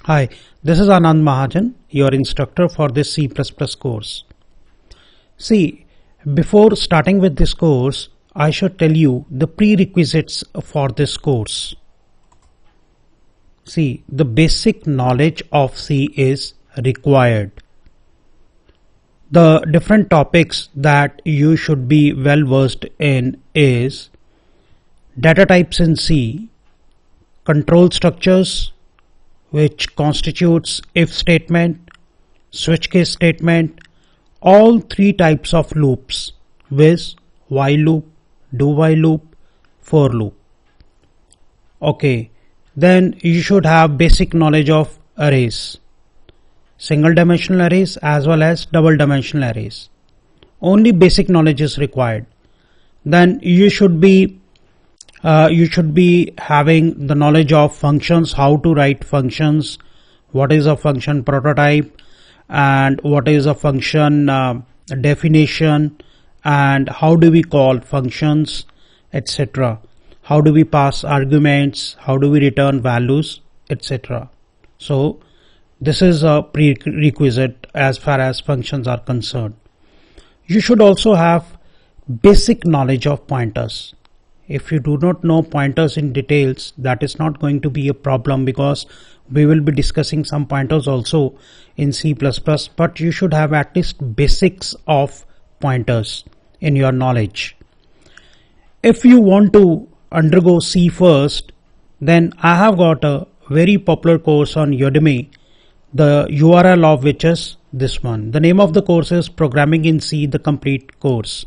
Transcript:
Hi, this is Anand Mahajan, your instructor for this C++ course. See, before starting with this course, I should tell you the prerequisites for this course. See, the basic knowledge of C is required. The different topics that you should be well versed in is data types in C, control structures, which constitutes if statement, switch case statement, all three types of loops, viz, while loop, do while loop, for loop. Okay, then you should have basic knowledge of arrays, single dimensional arrays as well as double dimensional arrays. Only basic knowledge is required. Then you should be having the knowledge of functions, how to write functions, what is a function prototype, and what is a function definition, and how do we call functions, etc. How do we pass arguments, how do we return values, etc. So this is a prerequisite as far as functions are concerned. You should also have basic knowledge of pointers. If you do not know pointers in details, that is not going to be a problem, because we will be discussing some pointers also in C++, but you should have at least basics of pointers in your knowledge. If you want to undergo C first, then I have got a very popular course on Udemy, the URL of which is this one. The name of the course is Programming in C, the complete course.